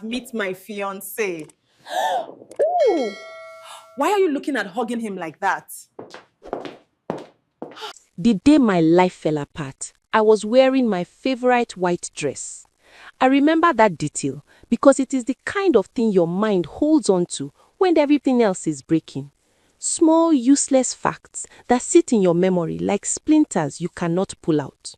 Meet my fiance. Ooh, why are you looking at hugging him like that? The day my life fell apart, I was wearing my favorite white dress. I remember that detail because it is the kind of thing your mind holds on to when everything else is breaking. Small, useless facts that sit in your memory like splinters you cannot pull out.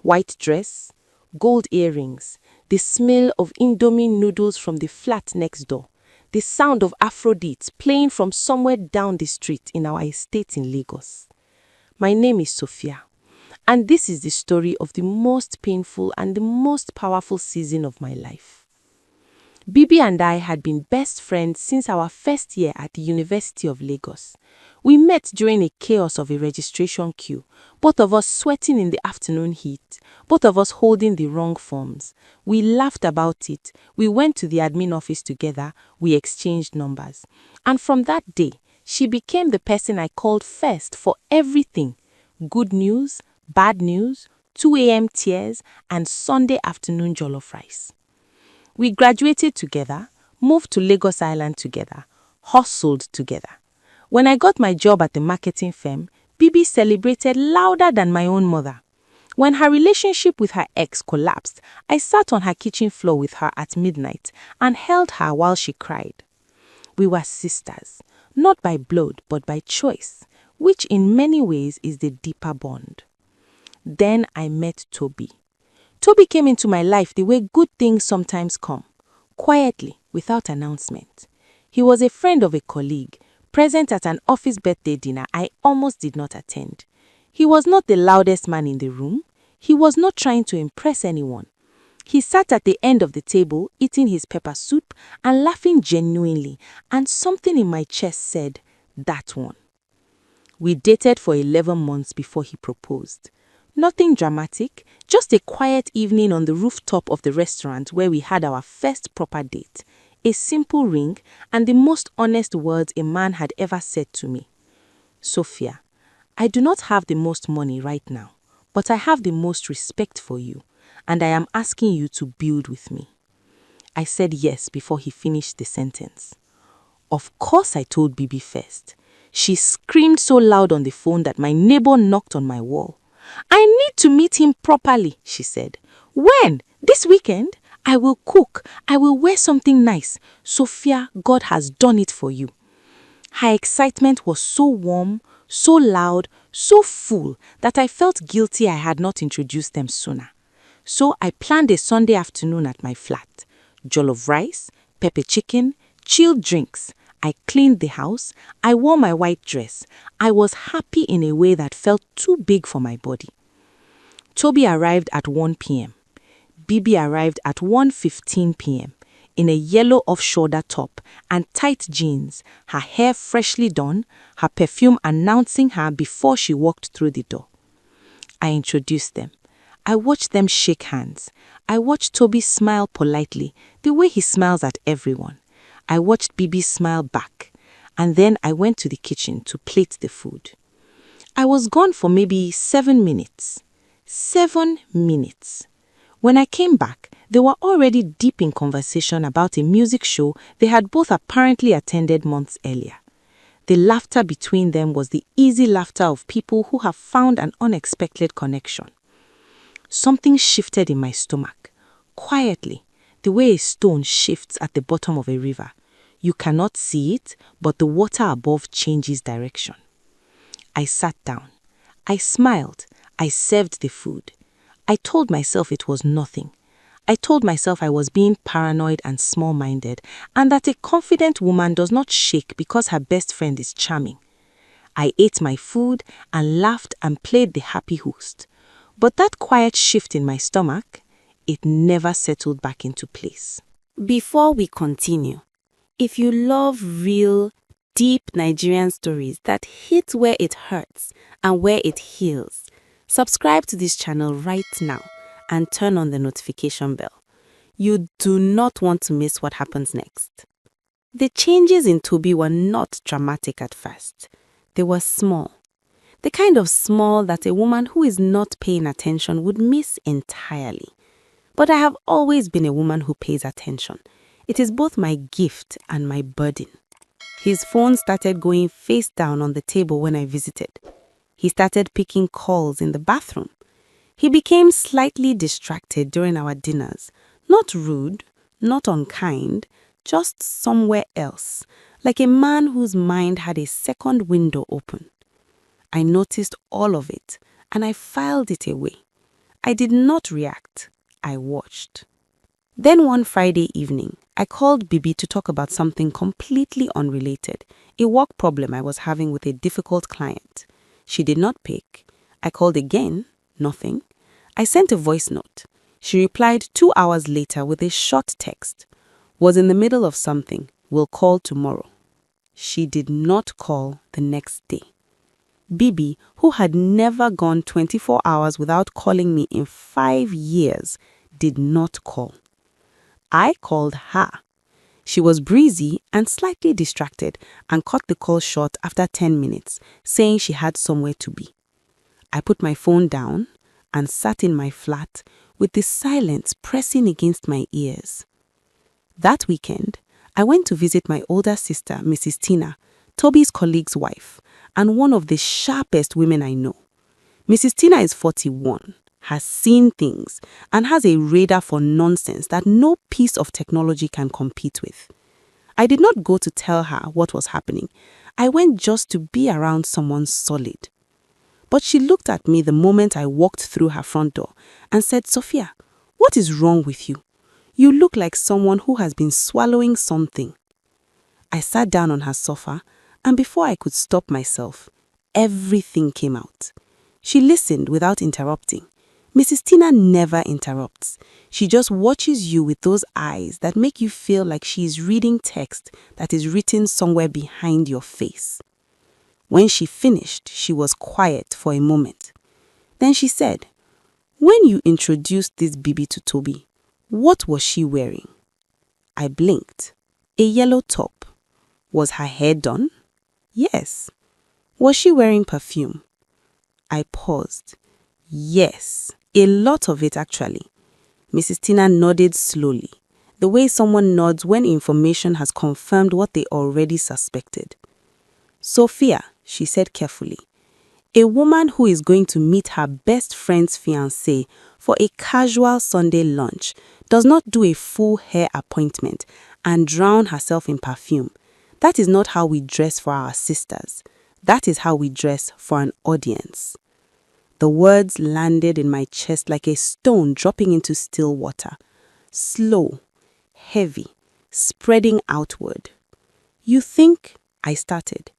White dress, gold earrings, the smell of Indomie noodles from the flat next door, the sound of Aphrodite playing from somewhere down the street in our estate in Lagos. My name is Sophia, and this is the story of the most painful and the most powerful season of my life. Bibi and I had been best friends since our first year at the University of Lagos. We met during a chaos of a registration queue, both of us sweating in the afternoon heat, both of us holding the wrong forms. We laughed about it, we went to the admin office together, we exchanged numbers. And from that day, she became the person I called first for everything: good news, bad news, 2 a.m. tears, and Sunday afternoon jollof rice. We graduated together, moved to Lagos Island together, hustled together. When I got my job at the marketing firm, Bibi celebrated louder than my own mother. When her relationship with her ex collapsed, I sat on her kitchen floor with her at midnight and held her while she cried. We were sisters, not by blood but by choice, which in many ways is the deeper bond. Then I met Toby. Toby came into my life the way good things sometimes come, quietly, without announcement. He was a friend of a colleague, present at an office birthday dinner I almost did not attend. He was not the loudest man in the room. He was not trying to impress anyone. He sat at the end of the table, eating his pepper soup and laughing genuinely, and something in my chest said, "That one." We dated for 11 months before he proposed. Nothing dramatic, just a quiet evening on the rooftop of the restaurant where we had our first proper date. A simple ring and the most honest words a man had ever said to me. "Sophia, I do not have the most money right now, but I have the most respect for you, and I am asking you to build with me." I said yes before he finished the sentence. Of course I told Bibi first. She screamed so loud on the phone that my neighbor knocked on my wall. "I need to meet him properly," she said. "When? This weekend? I will cook. I will wear something nice. Sophia, God has done it for you." Her excitement was so warm, so loud, so full that I felt guilty I had not introduced them sooner. So I planned a Sunday afternoon at my flat. Jollof rice, pepper chicken, chilled drinks. I cleaned the house. I wore my white dress. I was happy in a way that felt too big for my body. Toby arrived at 1 p.m. Bibi arrived at 1:15 p.m. in a yellow off-shoulder top and tight jeans, her hair freshly done, her perfume announcing her before she walked through the door. I introduced them. I watched them shake hands. I watched Toby smile politely, the way he smiles at everyone. I watched Bibi smile back, and then I went to the kitchen to plate the food. I was gone for maybe 7 minutes. 7 minutes. When I came back, they were already deep in conversation about a music show they had both apparently attended months earlier. The laughter between them was the easy laughter of people who have found an unexpected connection. Something shifted in my stomach, quietly, the way a stone shifts at the bottom of a river. You cannot see it, but the water above changes direction. I sat down. I smiled. I served the food. I told myself it was nothing. I told myself I was being paranoid and small-minded, and that a confident woman does not shake because her best friend is charming. I ate my food and laughed and played the happy host. But that quiet shift in my stomach, it never settled back into place. Before we continue, if you love real, deep Nigerian stories that hit where it hurts and where it heals, subscribe to this channel right now and turn on the notification bell. You do not want to miss what happens next. The changes in Toby were not dramatic at first. They were small. The kind of small that a woman who is not paying attention would miss entirely. But I have always been a woman who pays attention. It is both my gift and my burden. His phone started going face down on the table when I visited. He started picking calls in the bathroom. He became slightly distracted during our dinners. Not rude, not unkind, just somewhere else, like a man whose mind had a second window open. I noticed all of it, and I filed it away. I did not react. I watched. Then one Friday evening, I called Bibi to talk about something completely unrelated, a work problem I was having with a difficult client. She did not pick. I called again, nothing. I sent a voice note. She replied 2 hours later with a short text. Was in the middle of something. Will call tomorrow. She did not call the next day. Bibi, who had never gone 24 hours without calling me in 5 years, did not call. I called her. She was breezy and slightly distracted and cut the call short after 10 minutes, saying she had somewhere to be. I put my phone down and sat in my flat with the silence pressing against my ears. That weekend, I went to visit my older sister, Mrs. Tina, Toby's colleague's wife, and one of the sharpest women I know. Mrs. Tina is 41, has seen things, and has a radar for nonsense that no piece of technology can compete with. I did not go to tell her what was happening. I went just to be around someone solid. But she looked at me the moment I walked through her front door and said, "Sophia, what is wrong with you? You look like someone who has been swallowing something." I sat down on her sofa, and before I could stop myself, everything came out. She listened without interrupting. Mrs. Tina never interrupts. She just watches you with those eyes that make you feel like she is reading text that is written somewhere behind your face. When she finished, she was quiet for a moment. Then she said, "When you introduced this Bibi to Toby, what was she wearing?" I blinked. A yellow top. Was her hair done? Yes. Was she wearing perfume? I paused. Yes, a lot of it actually. Mrs. Tina nodded slowly, the way someone nods when information has confirmed what they already suspected. "Sophia," she said carefully, "a woman who is going to meet her best friend's fiancé for a casual Sunday lunch does not do a full hair appointment and drown herself in perfume. That is not how we dress for our sisters. That is how we dress for an audience." The words landed in my chest like a stone dropping into still water. Slow, heavy, spreading outward. "You think," I started.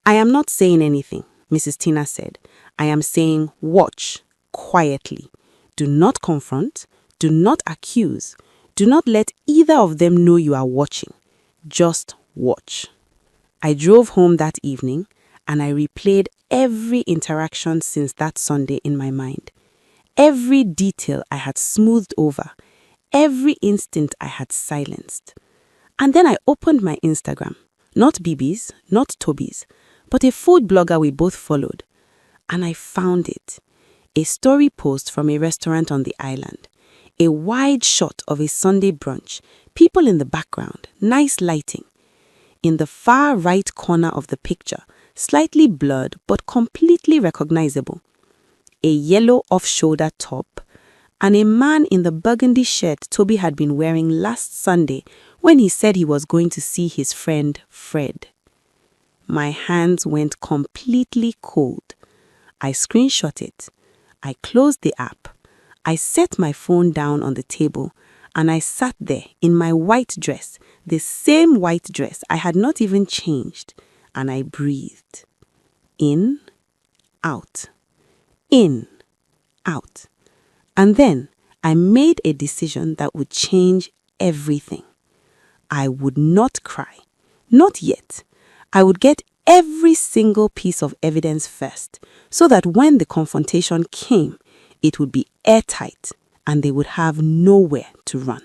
"I am not saying anything," Mrs. Tina said. "I am saying watch, quietly. Do not confront, do not accuse, do not let either of them know you are watching. Just watch." I drove home that evening and I replayed every interaction since that Sunday in my mind. Every detail I had smoothed over, every instinct I had silenced. And then I opened my Instagram, not Bibi's, not Toby's, but a food blogger we both followed. And I found it. A story post from a restaurant on the island. A wide shot of a Sunday brunch, people in the background, nice lighting. In the far right corner of the picture, slightly blurred but completely recognizable, a yellow off-shoulder top, and a man in the burgundy shirt Toby had been wearing last Sunday when he said he was going to see his friend Fred. My hands went completely cold. I screenshot it. I closed the app. I set my phone down on the table and I sat there in my white dress, the same white dress I had not even changed, and I breathed. In, out. In, out. And then I made a decision that would change everything. I would not cry. Not yet. I would get every single piece of evidence first, so that when the confrontation came, it would be airtight and they would have nowhere to run.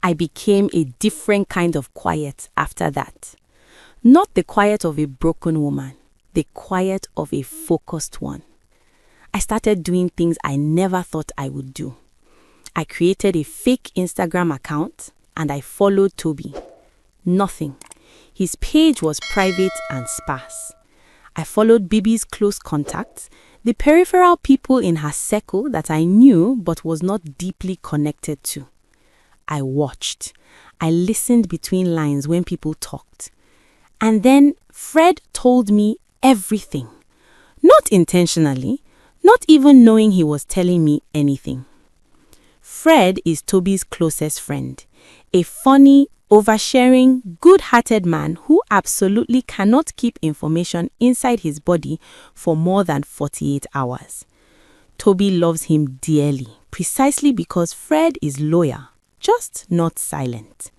I became a different kind of quiet after that. Not the quiet of a broken woman, the quiet of a focused one. I started doing things I never thought I would do. I created a fake Instagram account and I followed Toby. Nothing. His page was private and sparse. I followed Bibi's close contacts, the peripheral people in her circle that I knew but was not deeply connected to. I watched. I listened between lines when people talked. And then Fred told me everything. Not intentionally, not even knowing he was telling me anything. Fred is Toby's closest friend, a funny, oversharing, good-hearted man who absolutely cannot keep information inside his body for more than 48 hours. Toby loves him dearly, precisely because Fred is loyal, just not silent.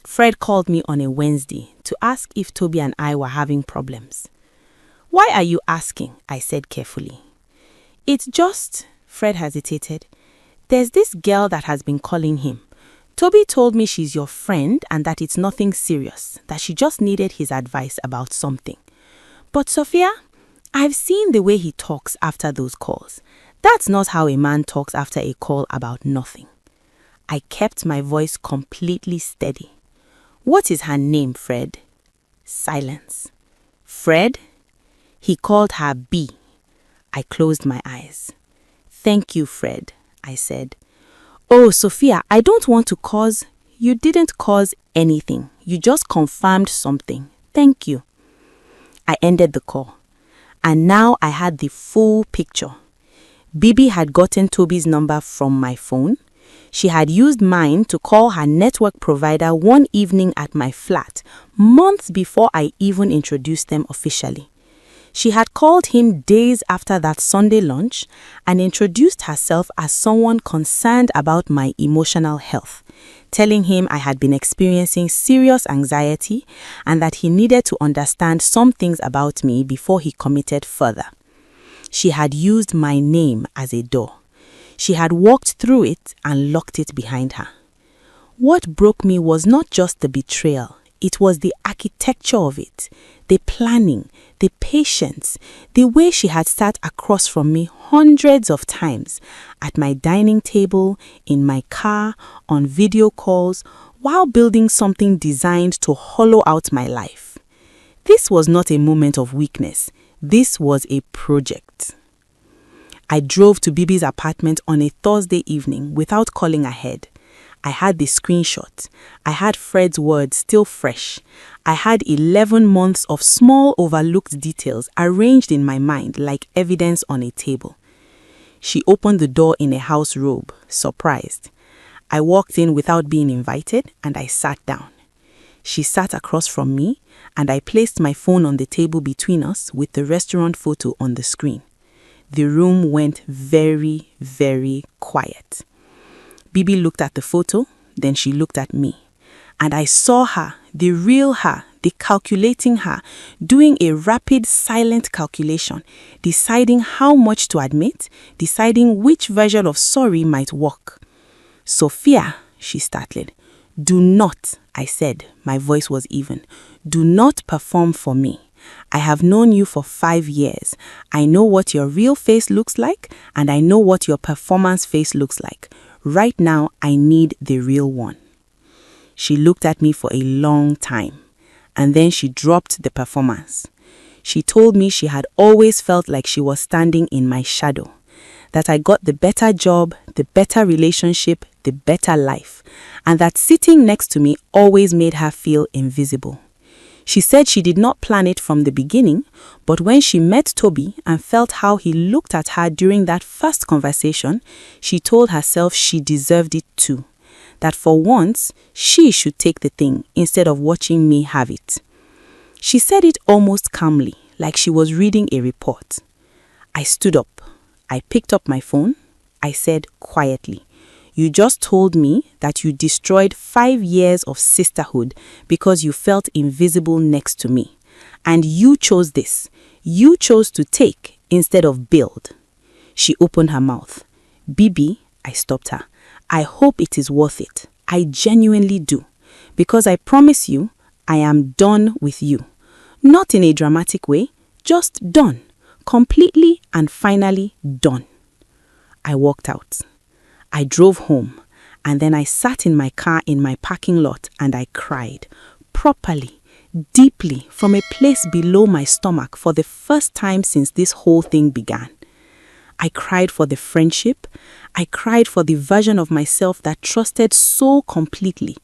Fred called me on a Wednesday to ask if Toby and I were having problems. "Why are you asking?" I said carefully. "It's just," Fred hesitated, "there's this girl that has been calling him. Toby told me she's your friend and that it's nothing serious, that she just needed his advice about something. But Sophia, I've seen the way he talks after those calls. That's not how a man talks after a call about nothing." I kept my voice completely steady. "What is her name, Fred?" Silence. "Fred?" He called her B. I closed my eyes. "Thank you, Fred," I said. "Oh, Sophia, I don't want to cause..." "You didn't cause anything. You just confirmed something. Thank you." I ended the call. And now I had the full picture. Bibi had gotten Toby's number from my phone. She had used mine to call her network provider one evening at my flat, months before I even introduced them officially. She had called him days after that Sunday lunch and introduced herself as someone concerned about my emotional health, telling him I had been experiencing serious anxiety and that he needed to understand some things about me before he committed further. She had used my name as a door. She had walked through it and locked it behind her. What broke me was not just the betrayal. It was the architecture of it, the planning, the patience, the way she had sat across from me hundreds of times at my dining table, in my car, on video calls, while building something designed to hollow out my life. This was not a moment of weakness. This was a project. I drove to Bibi's apartment on a Thursday evening without calling ahead. I had the screenshot. I had Fred's words still fresh. I had 11 months of small overlooked details arranged in my mind like evidence on a table. She opened the door in a house robe, surprised. I walked in without being invited and I sat down. She sat across from me and I placed my phone on the table between us with the restaurant photo on the screen. The room went very, very quiet. Bibi looked at the photo, then she looked at me. And I saw her, the real her, the calculating her, doing a rapid, silent calculation, deciding how much to admit, deciding which version of sorry might work. "Sophia," she startled. "Do not," I said, my voice was even, "do not perform for me. I have known you for 5 years. I know what your real face looks like, and I know what your performance face looks like. Right now, I need the real one." She looked at me for a long time, and then she dropped the performance. She told me she had always felt like she was standing in my shadow, that I got the better job, the better relationship, the better life, and that sitting next to me always made her feel invisible. She said she did not plan it from the beginning, but when she met Toby and felt how he looked at her during that first conversation, she told herself she deserved it too. That for once, she should take the thing instead of watching me have it. She said it almost calmly, like she was reading a report. I stood up. I picked up my phone. I said quietly, "You just told me that you destroyed 5 years of sisterhood because you felt invisible next to me. And you chose this. You chose to take instead of build." She opened her mouth. "Bibi," I stopped her, "I hope it is worth it. I genuinely do. Because I promise you, I am done with you. Not in a dramatic way, just done. Completely and finally done." I walked out. I drove home, and then I sat in my car in my parking lot and I cried, properly, deeply, from a place below my stomach for the first time since this whole thing began. I cried for the friendship. I cried for the version of myself that trusted so completely.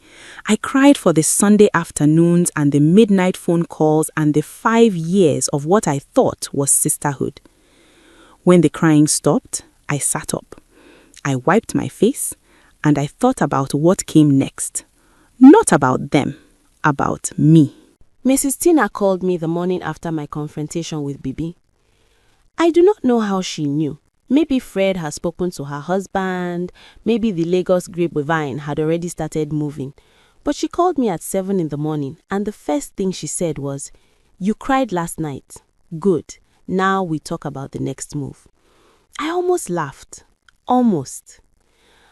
I cried for the Sunday afternoons and the midnight phone calls and the 5 years of what I thought was sisterhood. When the crying stopped, I sat up. I wiped my face and I thought about what came next. Not about them, about me. Mrs. Tina called me the morning after my confrontation with Bibi. I do not know how she knew. Maybe Fred had spoken to her husband, maybe the Lagos grapevine had already started moving. But she called me at 7 in the morning and the first thing she said was, "You cried last night. Good. Now we talk about the next move." I almost laughed. Almost.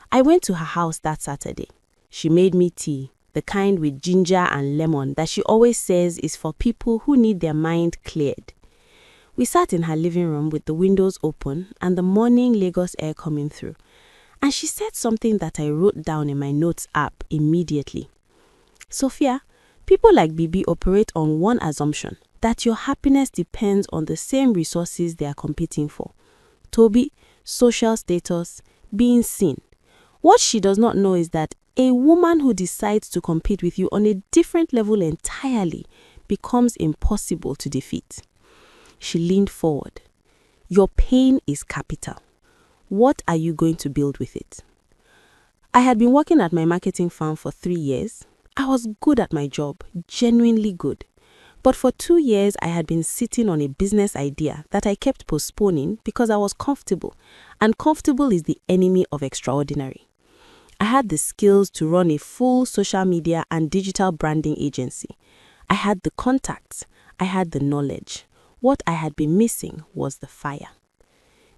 I went to her house that Saturday. She made me tea, the kind with ginger and lemon that she always says is for people who need their mind cleared. We sat in her living room with the windows open and the morning Lagos air coming through. And she said something that I wrote down in my notes app immediately. "Sophia, people like Bibi operate on one assumption, that your happiness depends on the same resources they are competing for. Toby, social status, being seen. What she does not know is that a woman who decides to compete with you on a different level entirely becomes impossible to defeat." She leaned forward. "Your pain is capital. What are you going to build with it?" I had been working at my marketing firm for 3 years. I was good at my job, genuinely good. But for 2 years, I had been sitting on a business idea that I kept postponing because I was comfortable, and comfortable is the enemy of extraordinary. I had the skills to run a full social media and digital branding agency. I had the contacts. I had the knowledge. What I had been missing was the fire.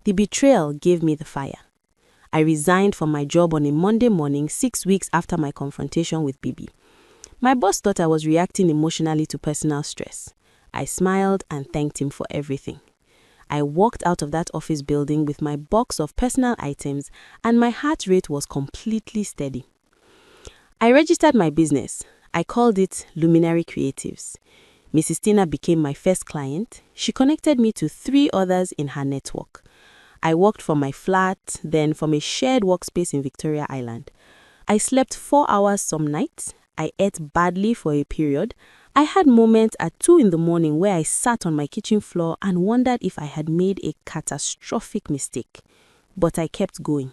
The betrayal gave me the fire. I resigned from my job on a Monday morning 6 weeks after my confrontation with Bibi. My boss thought I was reacting emotionally to personal stress. I smiled and thanked him for everything. I walked out of that office building with my box of personal items and my heart rate was completely steady. I registered my business. I called it Luminary Creatives. Mrs. Tina became my first client. She connected me to 3 others in her network. I worked from my flat, then from a shared workspace in Victoria Island. I slept 4 hours some nights. I ate badly for a period. I had moments at 2 in the morning where I sat on my kitchen floor and wondered if I had made a catastrophic mistake. But I kept going.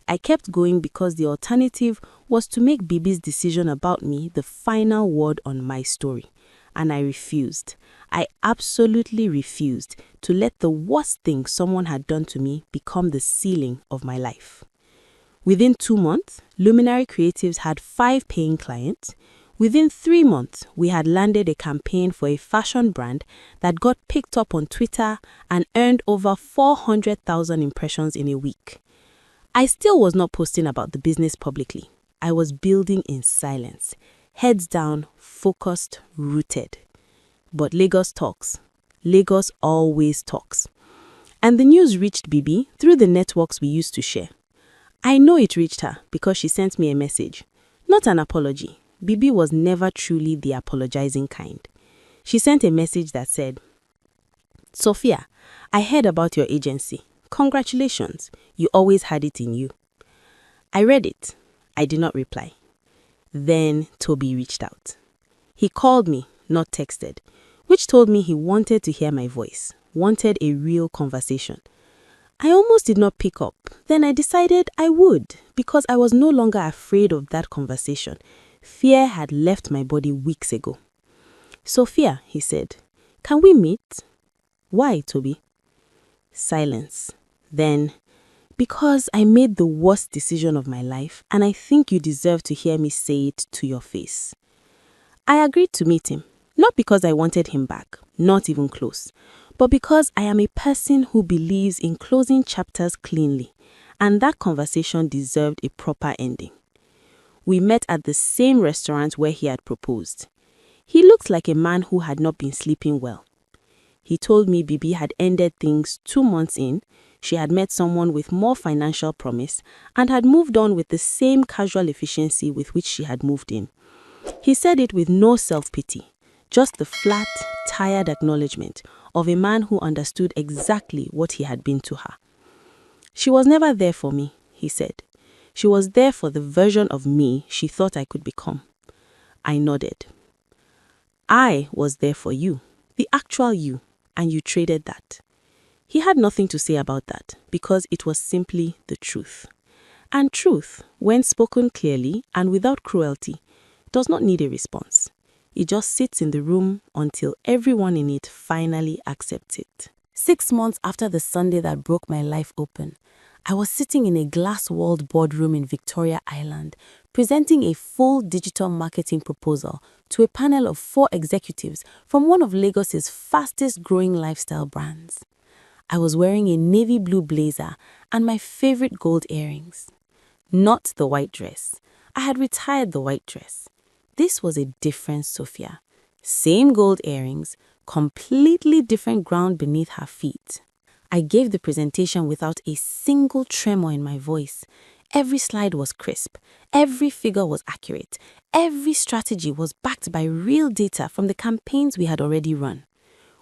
I kept going because the alternative was to make Bibi's decision about me the final word on my story. And I refused. I absolutely refused to let the worst thing someone had done to me become the ceiling of my life. Within 2 months, Luminary Creatives had 5 paying clients. Within 3 months, we had landed a campaign for a fashion brand that got picked up on Twitter and earned over 400,000 impressions in a week. I still was not posting about the business publicly. I was building in silence. Heads down, focused, rooted. But Lagos talks. Lagos always talks. And the news reached Bibi through the networks we used to share. I know it reached her because she sent me a message. Not an apology. Bibi was never truly the apologizing kind. She sent a message that said, "Sophia, I heard about your agency. Congratulations. You always had it in you." I read it. I did not reply. Then Toby reached out. He called me, not texted, which told me he wanted to hear my voice, wanted a real conversation. I almost did not pick up. Then I decided I would because I was no longer afraid of that conversation. Fear had left my body weeks ago. "Sophia," he said, "can we meet?" "Why, Toby?" Silence. Then, "Because I made the worst decision of my life and I think you deserve to hear me say it to your face." I agreed to meet him, not because I wanted him back, not even close, but because I am a person who believes in closing chapters cleanly, and that conversation deserved a proper ending. We met at the same restaurant where he had proposed. He looked like a man who had not been sleeping well. He told me Bibi had ended things 2 months in, She had met someone with more financial promise and had moved on with the same casual efficiency with which she had moved in. He said it with no self-pity, just the flat, tired acknowledgement of a man who understood exactly what he had been to her. She was never there for me, he said. She was there for the version of me she thought I could become. I nodded. I was there for you, the actual you, and you traded that. He had nothing to say about that because it was simply the truth. And truth, when spoken clearly and without cruelty, does not need a response. It just sits in the room until everyone in it finally accepts it. 6 months after the Sunday that broke my life open, I was sitting in a glass-walled boardroom in Victoria Island, presenting a full digital marketing proposal to a panel of 4 executives from one of Lagos's fastest-growing lifestyle brands. I was wearing a navy blue blazer and my favorite gold earrings. Not the white dress. I had retired the white dress. This was a different Sophia. Same gold earrings, completely different ground beneath her feet. I gave the presentation without a single tremor in my voice. Every slide was crisp. Every figure was accurate. Every strategy was backed by real data from the campaigns we had already run.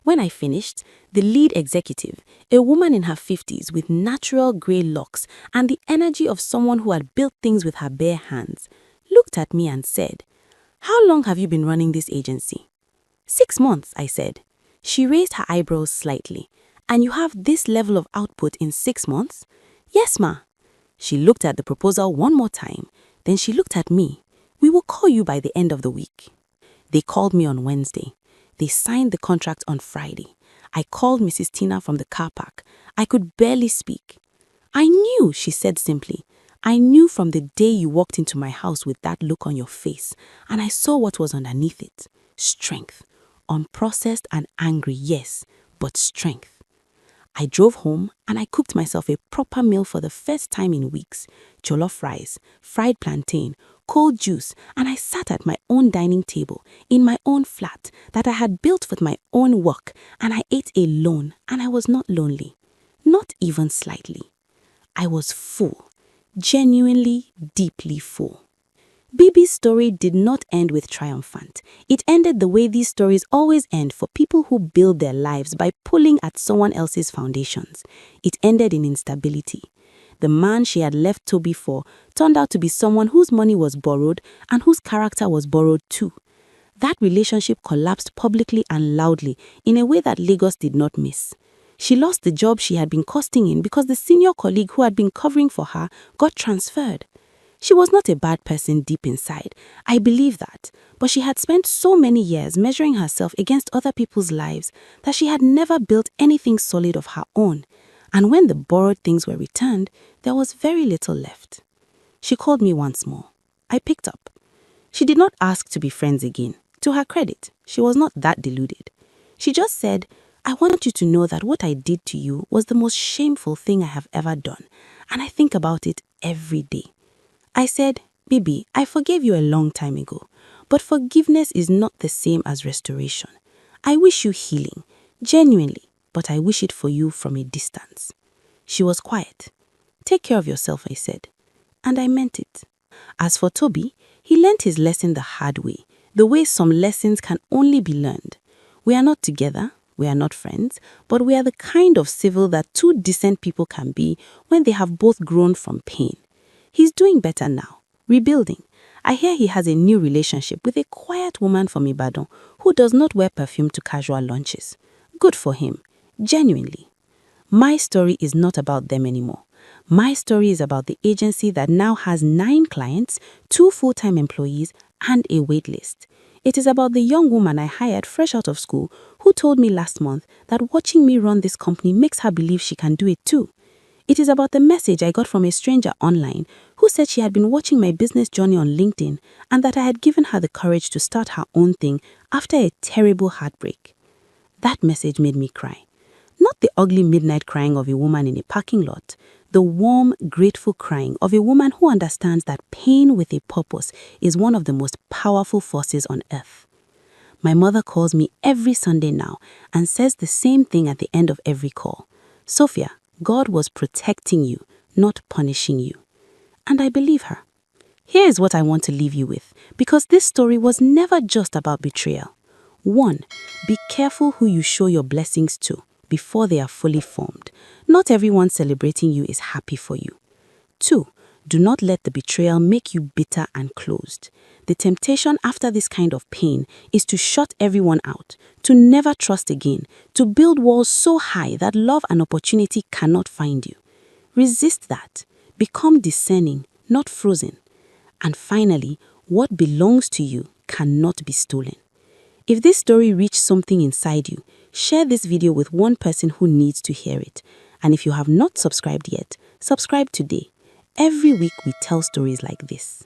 When I finished, the lead executive, a woman in her 50s with natural grey locks and the energy of someone who had built things with her bare hands, looked at me and said, "How long have you been running this agency?" 6 months, I said. She raised her eyebrows slightly. "And you have this level of output in 6 months?" "Yes, ma." She looked at the proposal one more time. Then she looked at me. "We will call you by the end of the week." They called me on Wednesday. They signed the contract on Friday. I called Mrs. Tina from the car park. I could barely speak. "I knew," she said simply. "I knew from the day you walked into my house with that look on your face, and I saw what was underneath it. Strength. Unprocessed and angry, yes, but strength." I drove home and I cooked myself a proper meal for the first time in weeks. Jollof rice, fried plantain, cold juice, and I sat at my own dining table in my own flat that I had built with my own work, and I ate alone, and I was not lonely. Not even slightly. I was full. Genuinely, deeply full. Bibi's story did not end with triumphant. It ended the way these stories always end for people who build their lives by pulling at someone else's foundations. It ended in instability. The man she had left Toby for turned out to be someone whose money was borrowed and whose character was borrowed too. That relationship collapsed publicly and loudly in a way that Lagos did not miss. She lost the job she had been costing in because the senior colleague who had been covering for her got transferred. She was not a bad person deep inside, I believe that, but she had spent so many years measuring herself against other people's lives that she had never built anything solid of her own, and when the borrowed things were returned, there was very little left. She called me once more. I picked up. She did not ask to be friends again. To her credit, she was not that deluded. She just said, "I want you to know that what I did to you was the most shameful thing I have ever done, and I think about it every day." I said, "Bibi, I forgave you a long time ago, but forgiveness is not the same as restoration. I wish you healing, genuinely, but I wish it for you from a distance." She was quiet. "Take care of yourself," I said. And I meant it. As for Toby, he learned his lesson the hard way, the way some lessons can only be learned. We are not together, we are not friends, but we are the kind of civil that 2 decent people can be when they have both grown from pain. He's doing better now, rebuilding. I hear he has a new relationship with a quiet woman from Ibadan who does not wear perfume to casual lunches. Good for him, genuinely. My story is not about them anymore. My story is about the agency that now has 9 clients, 2 full-time employees, and a wait list. It is about the young woman I hired fresh out of school who told me last month that watching me run this company makes her believe she can do it too. It is about the message I got from a stranger online who said she had been watching my business journey on LinkedIn and that I had given her the courage to start her own thing after a terrible heartbreak. That message made me cry. Not the ugly midnight crying of a woman in a parking lot, the warm, grateful crying of a woman who understands that pain with a purpose is one of the most powerful forces on earth. My mother calls me every Sunday now and says the same thing at the end of every call. "Sophia, God was protecting you, not punishing you. And I believe her. Here is what I want to leave you with, because this story was never just about betrayal. 1. Be careful who you show your blessings to before they are fully formed. Not everyone celebrating you is happy for you. 2. Do not let the betrayal make you bitter and closed. The temptation after this kind of pain is to shut everyone out, to never trust again, to build walls so high that love and opportunity cannot find you. Resist that. Become discerning, not frozen. And finally, what belongs to you cannot be stolen. If this story reached something inside you, share this video with one person who needs to hear it. And if you have not subscribed yet, subscribe today. Every week we tell stories like this.